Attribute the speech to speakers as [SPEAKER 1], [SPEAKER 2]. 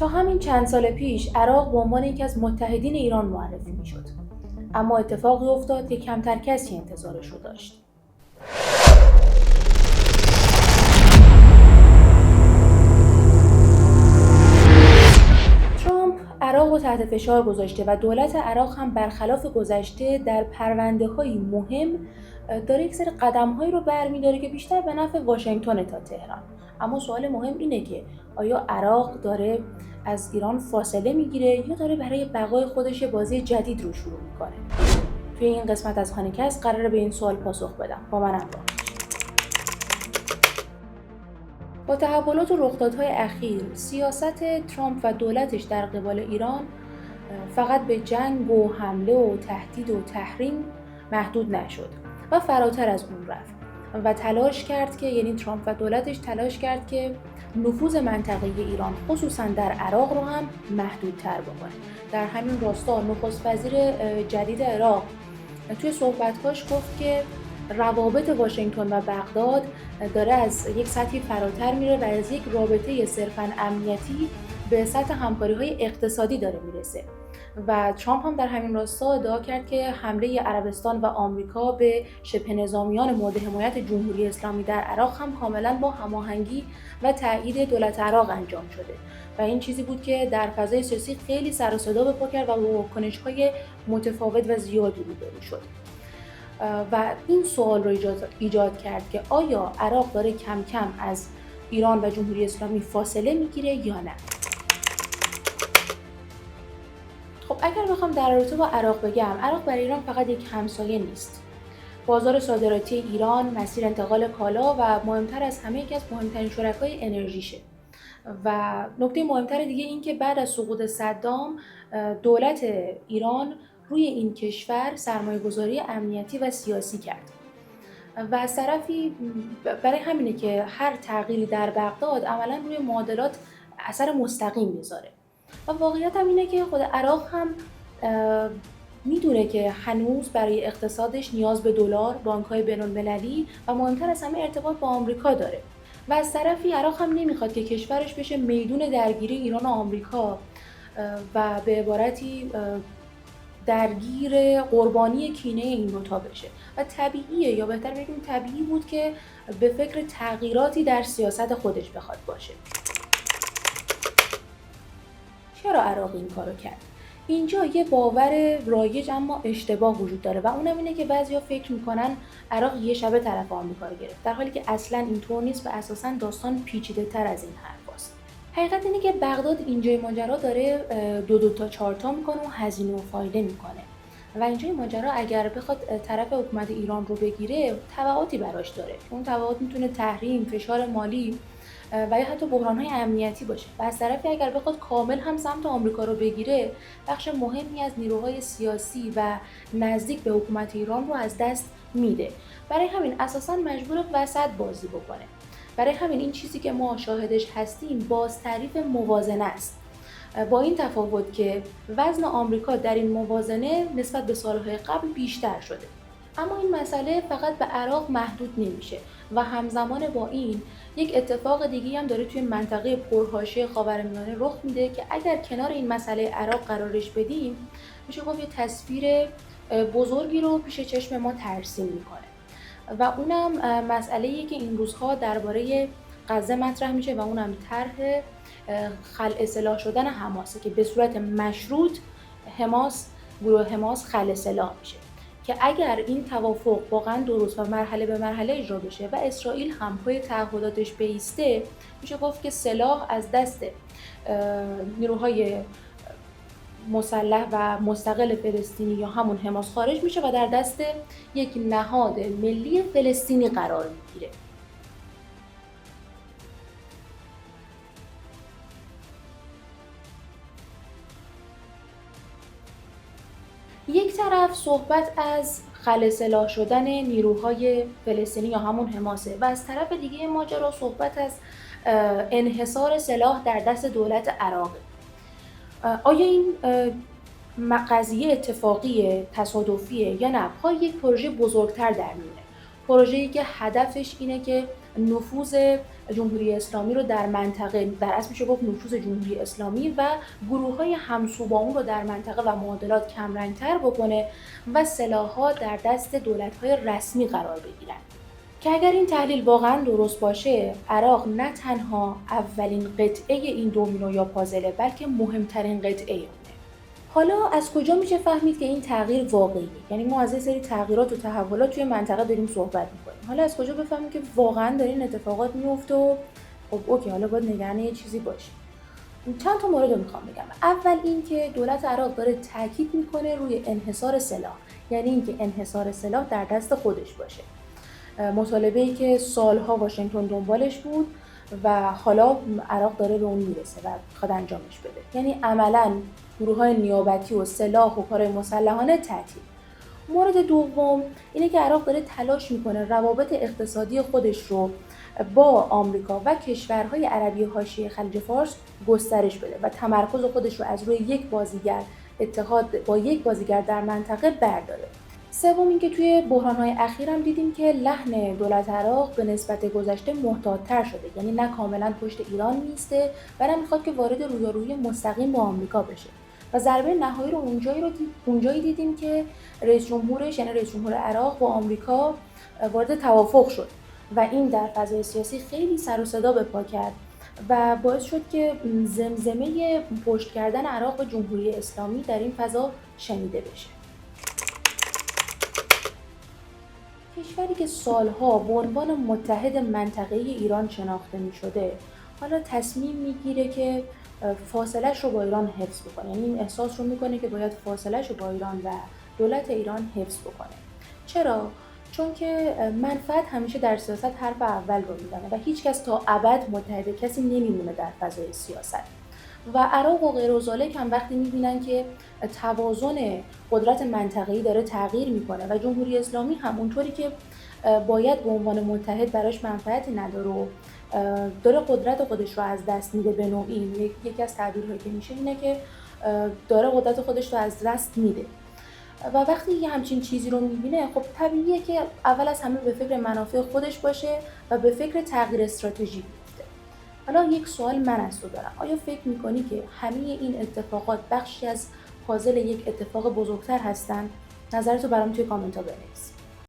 [SPEAKER 1] تا همین چند سال پیش عراق به عنوان یکی از متحدین ایران معرفی میشد. اما اتفاقی افتاد که کمتر کسی انتظارش رو داشت. ترامپ عراق رو تحت فشار گذاشته و دولت عراق هم برخلاف گذشته در پرونده‌های مهم داره یک سری قدم‌هایی رو برمی‌داره که بیشتر به نفع واشنگتن تا تهران. اما سوال مهم اینه که آیا عراق داره از ایران فاصله میگیره یا داره برای بقای خودش بازی جدید رو شروع میکنه؟ توی این قسمت از هانیکست قراره به این سوال پاسخ بدم. با من همراه باشید. با تحولات و رخدادهای اخیر، سیاست ترامپ و دولتش در قبال ایران فقط به جنگ و حمله و تهدید و تحریم محدود نشد و فراتر از اون رفت و تلاش کرد که ترامپ و دولتش تلاش کرد که نفوذ منطقه ایران خصوصا در عراق رو هم محدودتر بکنه. در همین راستا نخست وزیر جدید عراق توی صحبت‌هاش گفت که روابط واشنگتن و بغداد داره از یک سطحی فراتر میره و از یک رابطه صرفاً امنیتی به سطح همکاری‌های اقتصادی داره میرسه. و ترامپ هم در همین راستا ادعا کرد که حمله عربستان و آمریکا به شبه نظامیان مورد حمایت جمهوری اسلامی در عراق هم کاملا با هماهنگی و تایید دولت عراق انجام شده و این چیزی بود که در فضای سیاسی خیلی سر و صدا به پا کرد و با واکنش‌های متفاوت و زیادی روبرو شد. و این سوال رو ایجاد کرد که آیا عراق داره کم کم از ایران و جمهوری اسلامی فاصله میگیره یا نه؟ خب اگر بخوام در رابطه با عراق بگم، عراق برای ایران فقط یک همسایه نیست. بازار صادراتی ایران، مسیر انتقال کالا و مهمتر از همه یکی از مهمترین شرکای انرژیشه. و نکته مهمتر دیگه این که بعد از سقوط صدام دولت ایران روی این کشور سرمایه‌گذاری امنیتی و سیاسی کرد. و از طرفی برای همینه که هر تغییری در بغداد عملاً روی معادلات اثر مستقیم میذاره. و واقعیت هم اینه که خود عراق هم میدونه که هنوز برای اقتصادش نیاز به دلار، بانک‌های بین‌المللی و مهمتر از همه ارتباط با آمریکا داره. و از طرفی عراق هم نمیخواد که کشورش بشه میدون درگیری ایران و آمریکا و به عبارتی درگیر قربانی کینه این دوتا بشه و طبیعیه، یا بهتر بگیم طبیعی بود که به فکر تغییراتی در سیاست خودش بخواد باشه. چرا عراق این کارو کرد؟ اینجا یه باور رایج اما اشتباه وجود داره و اونم اینه که بعضیا فکر میکنن عراق یه شبه طرف آمریکا رو گرفت، در حالی که اصلا اینطور نیست و اساسا داستان پیچیده تر از این حرفاست. حقیقت اینه که بغداد اینجای ماجرا داره دو تا چهار تا میکنه و هزینه و فایده میکنه و اینجای ماجرا اگر بخواد طرف حکومت ایران رو بگیره تبعاتی براش داره. اون تبعات میتونه تحریم، فشار مالی و یا حتی بحران‌های امنیتی باشه. و از طرفی اگر بخواد کامل هم سمت آمریکا رو بگیره، بخش مهمی از نیروهای سیاسی و نزدیک به حکومت ایران رو از دست میده. برای همین اساساً مجبور وسط بازی بکنه. برای همین این چیزی که ما شاهدش هستیم باز تعریف موازنه است. با این تفاوت که وزن آمریکا در این موازنه نسبت به سالهای قبل بیشتر شده. اما این مسئله فقط به عراق محدود نمیشه و همزمان با این یک اتفاق دیگه هم داره توی منطقه پرحاشیه خاورمیانه رخ میده که اگر کنار این مسئله عراق قرارش بدیم میشه گفت یه تصویر بزرگی رو پیش چشم ما ترسیم میکنه و اونم مسئله‌ایه که این روزها درباره غزه مطرح میشه و اونم طرح خلع سلاح شدن حماسه که به صورت مشروط گروه حماس خلع سلاح میشه که اگر این توافق واقعا درست و مرحله به مرحله اجرا بشه و اسرائیل هم پای تعهداتش بایسته، میشه گفت که سلاح از دست نیروهای مسلح و مستقل فلسطینی یا همون حماس خارج میشه و در دست یک نهاد ملی فلسطینی قرار میگیره. یک طرف صحبت از خلع سلاح شدن نیروهای فلسطینی یا همون حماسه و از طرف دیگه ماجرا صحبت از انحصار سلاح در دست دولت عراقه. آیا این قضیه اتفاقیه، تصادفیه یا نه؟ پای یک پروژه بزرگتر در میونه. پروژه‌ای که هدفش اینه که نفوذ جمهوری اسلامی رو در منطقه، در اصل میشه گفت نفوذ جمهوری اسلامی و گروه‌های همسو با اون رو در منطقه و معادلات کمرنگ‌تر بکنه و سلاح‌ها در دست دولت‌های رسمی قرار بگیرن. که اگر این تحلیل واقعا درست باشه، عراق نه تنها اولین قطعه این دومینو یا پازله، بلکه مهمترین قطعه اونه. حالا از کجا میشه فهمید که این تغییر واقعیه؟ یعنی ما از یه سری تغییرات و تحولات توی منطقه داریم صحبت میکنیم. حالا از کجا بفهمیم که واقعا داره این اتفاقات میفته و خب اوکی، حالا باید نگران یه چیزی باشیم. چند تا مورد رو میخوام بگم. اول این که دولت عراق داره تاکید میکنه روی انحصار سلاح، یعنی اینکه انحصار سلاح در دست خودش باشه. مطالبه‌ای که سالها واشنگتن دنبالش بود و حالا عراق داره به اون میرسه و میخواد انجامش بده. یعنی عملاً گروه‌های نیابتی و سلاح و کارهای مسلحانه تعطیل. مورد دوم اینه که عراق داره تلاش میکنه روابط اقتصادی خودش رو با آمریکا و کشورهای عربی حاشیه خلیج فارس گسترش بده و تمرکز خودش رو از روی یک بازیگر، اتحاد با یک بازیگر در منطقه برداره. سوم اینکه توی بحران‌های اخیر هم دیدیم که لحن دولت عراق به نسبت گذشته محتاط‌تر شده، یعنی نه کاملا پشت ایران میسته و نه میخواد که وارد رویارویی مستقیم با آمریکا بشه. و ضربه نهایی رو اونجایی دیدیم که رئیس جمهورش، یعنی رئیس جمهور عراق، با آمریکا وارد توافق شد و این در فضای سیاسی خیلی سر و صدا به پا کرد و باعث شد که زمزمه پشت کردن عراق به جمهوری اسلامی در این فضا شنیده بشه. کشوری که سالها به عنوان متحد منطقه‌ای ایران شناخته می‌شده، حالا تصمیم میگیره که فاصله‌اش رو با ایران حفظ بکنه. یعنی این احساس رو میکنه که باید فاصله‌اش رو با ایران و دولت ایران حفظ بکنه. چرا؟ چون که منفعت همیشه در سیاست حرف اول رو میزنه و هیچ کس تا ابد متحد کسی نمیمونه در فضای سیاست. و عراق و غیر ذالک هم وقتی میبینن که توازن قدرت منطقه‌ای داره تغییر میکنه و جمهوری اسلامی هم اونطوری که باید به عنوان متحد براش منفعتی نداره و داره قدرت خودش رو از دست میده به نوعی، یکی از تعبیرهایی که میشه اینه که داره قدرت خودش رو از دست میده و وقتی یه همچین چیزی رو میبینه، خب طبیعیه که اول از همه به فکر منافع خودش باشه و به فکر تغییر استراتژی بیفته. حالا یک سوال من از تو دارم، آیا فکر میکنی که همه این اتفاقات بخشی از پازل یک اتفاق بزرگتر هستن؟ نظرتو برام توی کامنت ها بنویس.